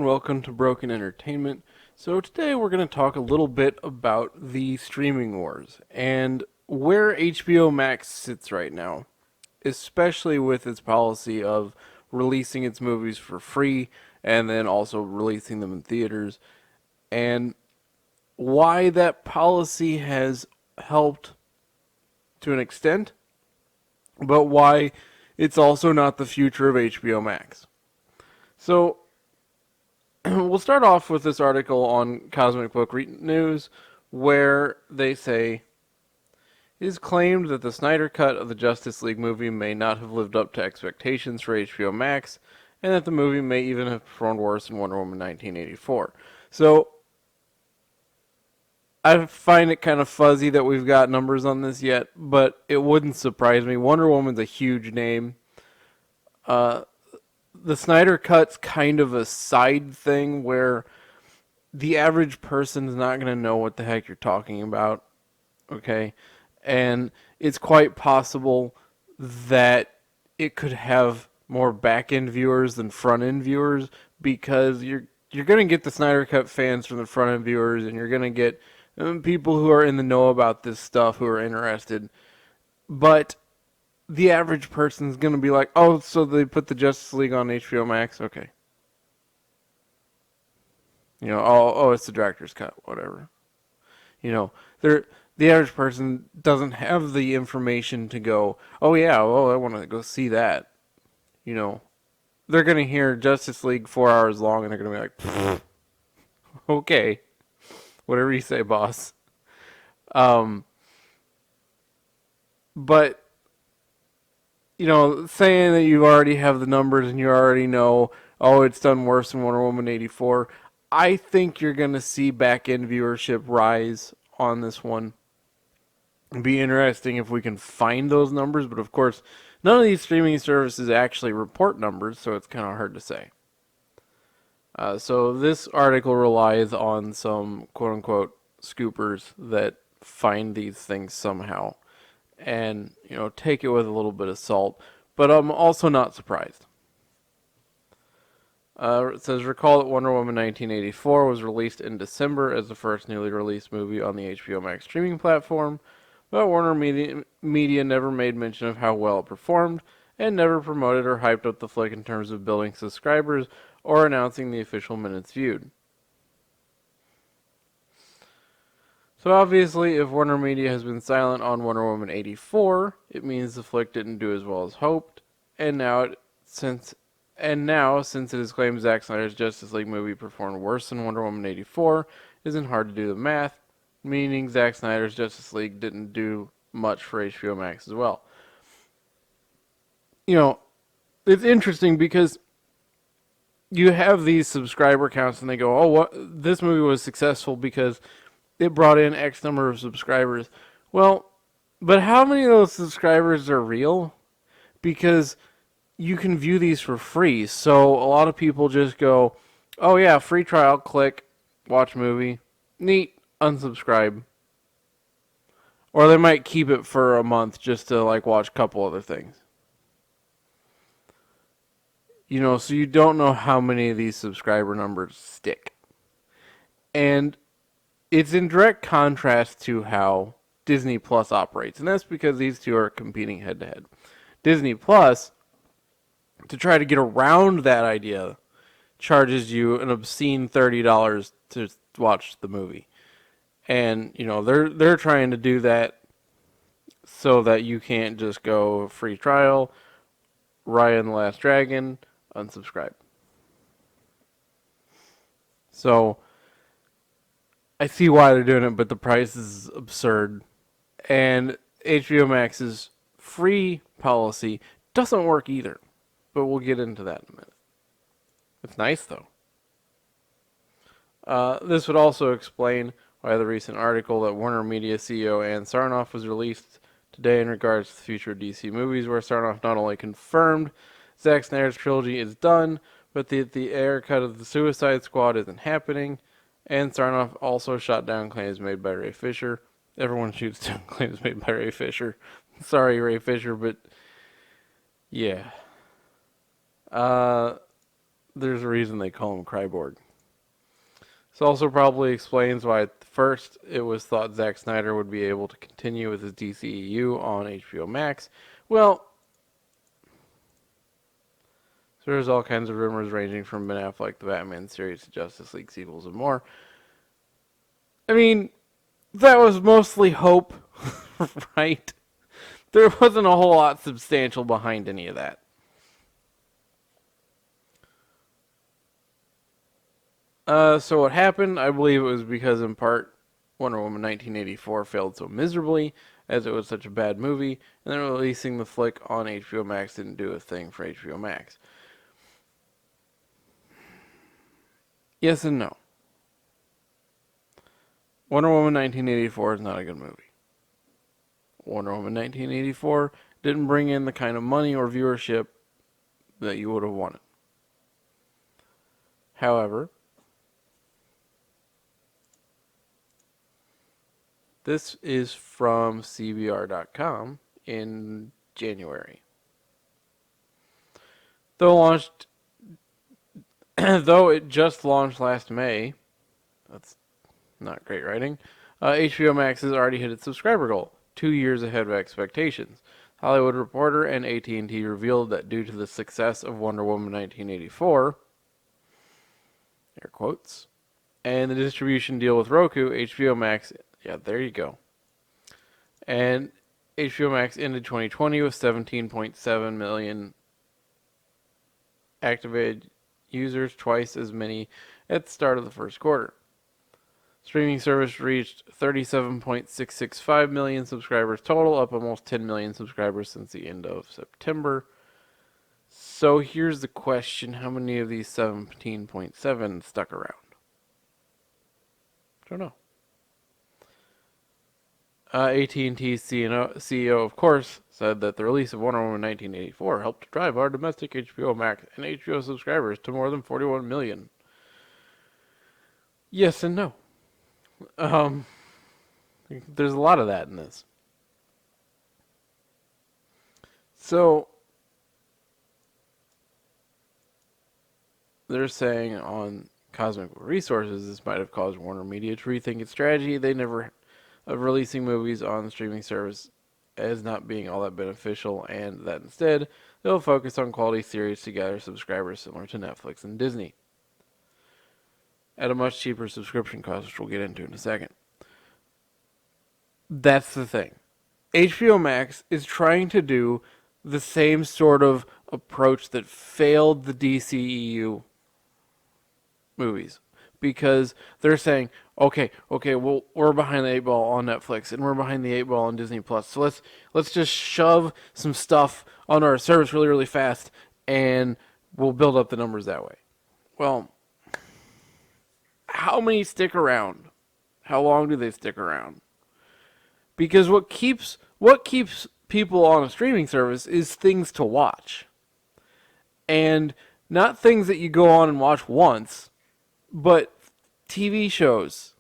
and welcome to Broken Entertainment. So today we're going to talk a little bit about the streaming wars and where HBO Max sits right now, especially with its policy of releasing its movies for free and then also releasing them in theaters, and why that policy has helped to an extent, but why it's also not the future of HBO Max. So we'll start off with this article on Cosmic Book News, where they say it is claimed that the Snyder Cut of the Justice League movie may not have lived up to expectations for HBO Max, and that the movie may even have performed worse than Wonder Woman 1984. So I find it kind of fuzzy that we've got numbers on this yet, but it wouldn't surprise me. Wonder Woman's a huge name. The Snyder Cut's kind of a side thing where the average person's not going to know what the heck you're talking about, okay? And it's quite possible that it could have more back-end viewers than front-end viewers, because you're going to get the Snyder Cut fans from the front-end viewers, and you're going to get people who are in the know about this stuff who are interested. But the average person's going to be like, oh, so they put the Justice League on HBO Max? Okay. It's the director's cut, whatever. The average person doesn't have the information to go, oh yeah, well, I want to go see that. They're going to hear Justice League 4 hours long, and they're going to be like, okay, whatever you say, boss. But saying that you already have the numbers and you already know, oh, it's done worse than Wonder Woman 84, I think you're going to see back-end viewership rise on this one. It'd be interesting if we can find those numbers, but of course, none of these streaming services actually report numbers, so it's kind of hard to say. So this article relies on some quote-unquote scoopers that find these things somehow, and take it with a little bit of salt, but I'm also not surprised. It says, recall that Wonder Woman 1984 was released in December as the first newly released movie on the HBO Max streaming platform, but Warner Media never made mention of how well it performed, and never promoted or hyped up the flick in terms of building subscribers or announcing the official minutes viewed. So obviously, if Warner Media has been silent on Wonder Woman 84, it means the flick didn't do as well as hoped, and since it is claimed Zack Snyder's Justice League movie performed worse than Wonder Woman 84, it isn't hard to do the math, meaning Zack Snyder's Justice League didn't do much for HBO Max as well. It's interesting because you have these subscriber counts and they go, oh, this movie was successful because it brought in X number of subscribers. Well, but how many of those subscribers are real? Because you can view these for free. So a lot of people just go, oh yeah, free trial, click, watch movie, neat, unsubscribe. Or they might keep it for a month just to watch a couple other things. So you don't know how many of these subscriber numbers stick. And it's in direct contrast to how Disney Plus operates. And that's because these two are competing head to head. Disney Plus, to try to get around that idea, charges you an obscene $30 to watch the movie. And, they're trying to do that so that you can't just go free trial, Raya and the Last Dragon, unsubscribe. So I see why they're doing it, but the price is absurd. And HBO Max's free policy doesn't work either. But we'll get into that in a minute. It's nice, though. This would also explain why the recent article that Warner Media CEO Ann Sarnoff was released today in regards to the future of DC movies, where Sarnoff not only confirmed Zack Snyder's trilogy is done, but the air cut of the Suicide Squad isn't happening, and Sarnoff also shot down claims made by Ray Fisher. Everyone shoots down claims made by Ray Fisher. Sorry, Ray Fisher, but yeah. There's a reason they call him Cryborg. This also probably explains why at first it was thought Zack Snyder would be able to continue with his DCEU on HBO Max. Well, so there's all kinds of rumors ranging from Ben Affleck, the Batman series, to Justice League sequels and more. I mean, that was mostly hope, right? There wasn't a whole lot substantial behind any of that. So what happened, I believe it was because in part Wonder Woman 1984 failed so miserably as it was such a bad movie, and then releasing the flick on HBO Max didn't do a thing for HBO Max. Yes and no. Wonder Woman 1984 is not a good movie. Wonder Woman 1984 didn't bring in the kind of money or viewership that you would have wanted. However, this is from CBR.com in January. Though it just launched last May, that's not great writing, HBO Max has already hit its subscriber goal, 2 years ahead of expectations. Hollywood Reporter and AT&T revealed that due to the success of Wonder Woman 1984, air quotes, and the distribution deal with Roku, HBO Max, yeah, there you go. And HBO Max ended 2020 with 17.7 million activated users, twice as many at the start of the first quarter. Streaming service reached 37.665 million subscribers total, up almost 10 million subscribers since the end of September. So here's the question, how many of these 17.7 stuck around? Don't know. AT&T's CEO, of course, said that the release of Wonder Woman 1984 helped drive our domestic HBO Max and HBO subscribers to more than 41 million. Yes and no. There's a lot of that in this. So, they're saying on Cosmic Resources this might have caused Warner Media to rethink its strategy. They never of releasing movies on the streaming service as not being all that beneficial, and that instead they'll focus on quality series to gather subscribers similar to Netflix and Disney at a much cheaper subscription cost, which we'll get into in a second. That's the thing. HBO Max is trying to do the same sort of approach that failed the DCEU movies, because they're saying, okay, well, we're behind the 8 ball on Netflix and we're behind the 8 ball on Disney Plus. So let's just shove some stuff on our service really, really fast, and we'll build up the numbers that way. Well, how many stick around? How long do they stick around? Because what keeps people on a streaming service is things to watch, and not things that you go on and watch once, but TV shows,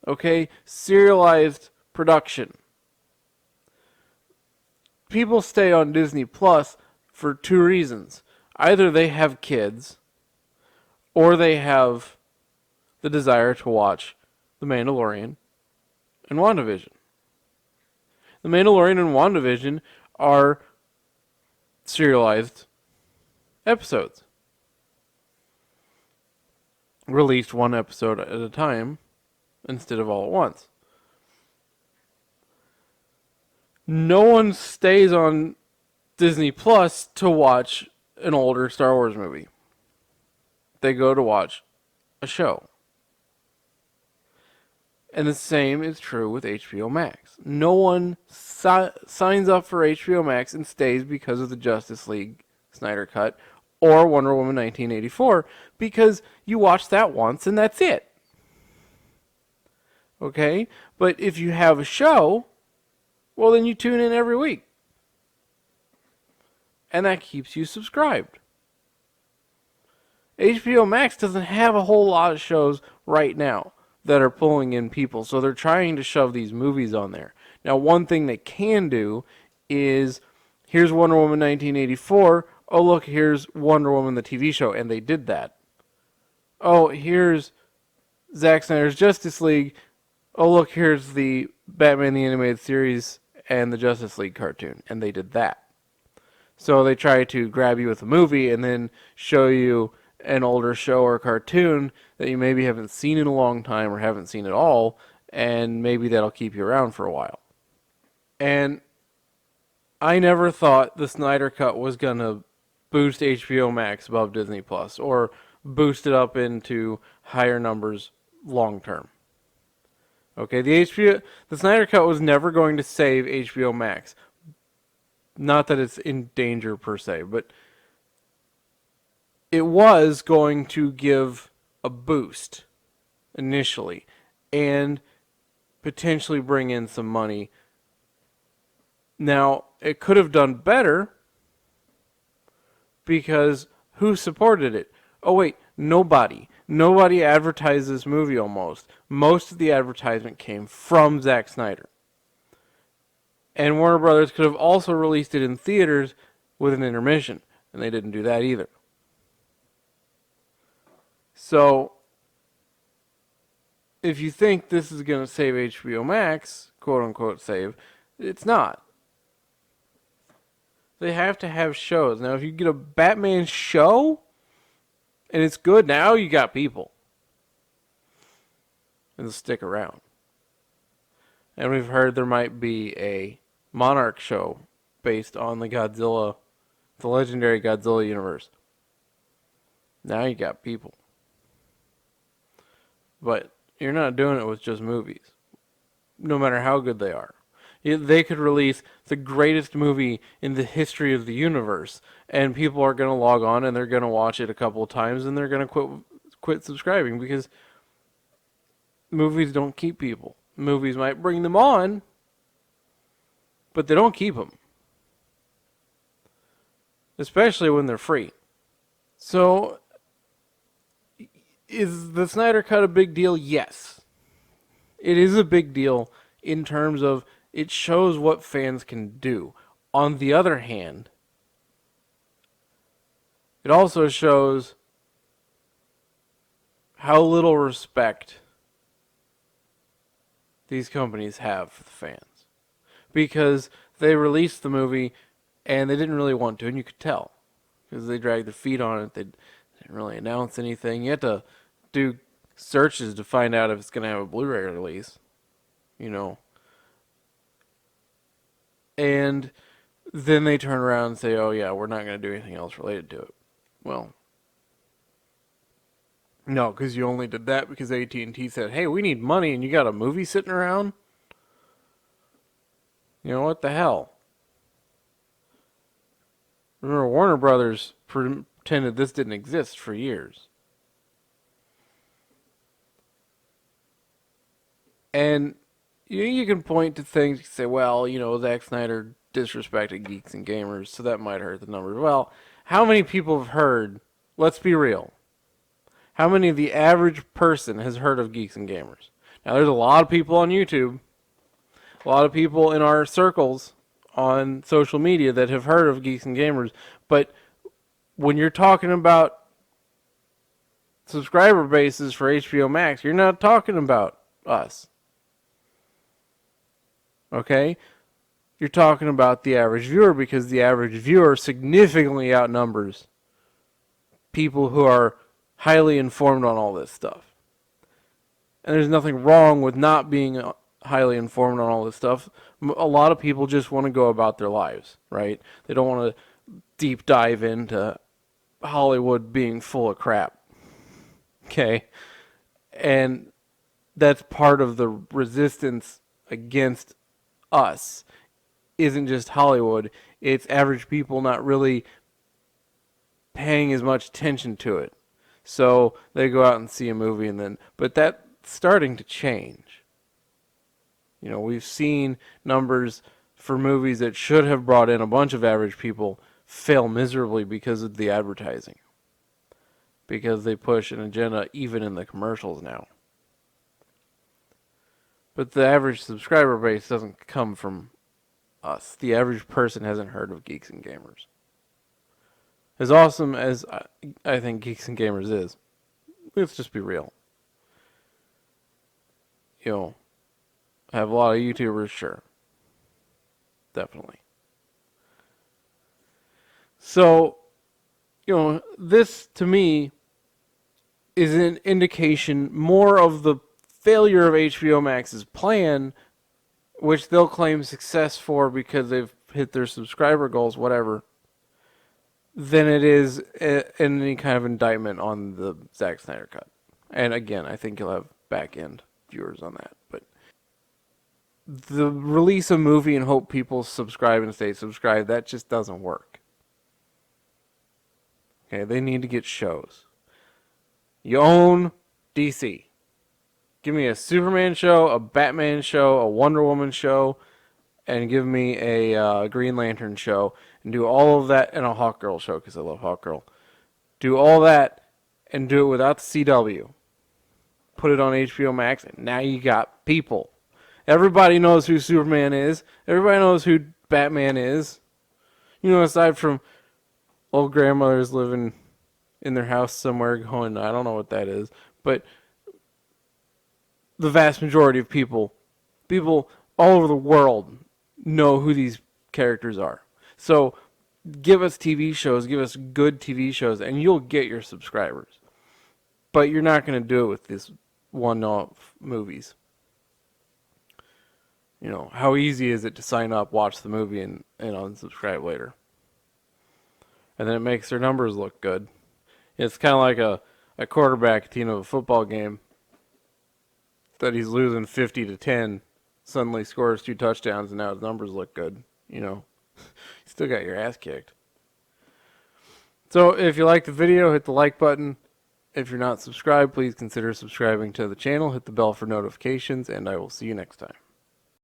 okay? Serialized production. People stay on Disney Plus for two reasons. Either they have kids, or they have the desire to watch The Mandalorian and WandaVision. The Mandalorian and WandaVision are serialized episodes, released one episode at a time instead of all at once. No one stays on Disney Plus to watch an older Star Wars movie. They go to watch a show. And the same is true with HBO Max. No one signs up for HBO Max and stays because of the Justice League Snyder Cut or Wonder Woman 1984, because you watch that once and that's it. Okay? But if you have a show, well, then you tune in every week. And that keeps you subscribed. HBO Max doesn't have a whole lot of shows right now that are pulling in people, so they're trying to shove these movies on there. Now, one thing they can do is, here's Wonder Woman 1984, Oh, look, here's Wonder Woman, the TV show, and they did that. Oh, here's Zack Snyder's Justice League. Oh, look, here's the Batman the Animated Series and the Justice League cartoon, and they did that. So they try to grab you with a movie and then show you an older show or cartoon that you maybe haven't seen in a long time or haven't seen at all, and maybe that'll keep you around for a while. And I never thought the Snyder Cut was going to boost HBO Max above Disney Plus or boost it up into higher numbers long term. Okay, the Snyder Cut was never going to save HBO Max. Not that it's in danger per se, but it was going to give a boost initially and potentially bring in some money. Now, it could have done better because who supported it? Oh, wait, nobody. Nobody advertised this movie almost. Most of the advertisement came from Zack Snyder. And Warner Brothers could have also released it in theaters with an intermission, and they didn't do that either. So, if you think this is going to save HBO Max, quote unquote save, it's not. They have to have shows. Now, if you get a Batman show and it's good, now you got people. And they'll stick around. And we've heard there might be a Monarch show based on the legendary Godzilla universe. Now you got people. But you're not doing it with just movies, no matter how good they are. They could release the greatest movie in the history of the universe, and people are going to log on and they're going to watch it a couple of times, and they're going to quit subscribing because movies don't keep people. Movies might bring them on, but they don't keep them, especially when they're free. So, is the Snyder Cut a big deal? Yes. It is a big deal in terms of it shows what fans can do. On the other hand, it also shows how little respect these companies have for the fans. Because they released the movie and they didn't really want to, and you could tell. Because they dragged their feet on it. They didn't really announce anything. You had to do searches to find out if it's going to have a Blu-ray release. You know. And then they turn around and say, oh yeah, we're not going to do anything else related to it. Well, no, because you only did that because AT&T said, hey, we need money and you got a movie sitting around? You know, what the hell? Remember, Warner Brothers pretended this didn't exist for years. And you can point to things, you can say, well, Zack Snyder disrespected geeks and gamers, so that might hurt the numbers. Well, how many people have heard, let's be real, how many of the average person has heard of geeks and gamers? Now, there's a lot of people on YouTube, a lot of people in our circles on social media that have heard of geeks and gamers, but when you're talking about subscriber bases for HBO Max, you're not talking about us. Okay? You're talking about the average viewer because the average viewer significantly outnumbers people who are highly informed on all this stuff. And there's nothing wrong with not being highly informed on all this stuff. A lot of people just want to go about their lives, right? They don't want to deep dive into Hollywood being full of crap. Okay? And that's part of the resistance against us. Isn't just Hollywood. It's average people not really paying as much attention to it. So they go out and see a movie but that's starting to change. We've seen numbers for movies that should have brought in a bunch of average people fail miserably because of the advertising. Because they push an agenda even in the commercials now. But the average subscriber base doesn't come from us. The average person hasn't heard of geeks and gamers. As awesome as I think Geeks and Gamers is, let's just be real. You know, have a lot of YouTubers, sure. Definitely. So, this to me is an indication more of the failure of HBO Max's plan, which they'll claim success for because they've hit their subscriber goals, whatever, than it is any kind of indictment on the Zack Snyder Cut. And again, I think you'll have back end viewers on that. But the release a movie and hope people subscribe and stay subscribed, that just doesn't work. Okay, they need to get shows. You own DC. Give me a Superman show, a Batman show, a Wonder Woman show, and give me a Green Lantern show, and do all of that, and a Hawkgirl show, because I love Hawkgirl. Do all that, and do it without the CW. Put it on HBO Max, and now you got people. Everybody knows who Superman is. Everybody knows who Batman is. Aside from old grandmothers living in their house somewhere going, I don't know what that is. But the vast majority of people all over the world know who these characters are. So give us TV shows, give us good TV shows, and you'll get your subscribers. But you're not going to do it with these one-off movies. How easy is it to sign up, watch the movie, and unsubscribe later? And then it makes their numbers look good. It's kind of like a quarterback team of a football game that he's losing 50-10, suddenly scores 2 touchdowns, and now his numbers look good. You still got your ass kicked. So if you like the video, hit the like button. If you're not subscribed, please consider subscribing to the channel. Hit the bell for notifications, and I will see you next time.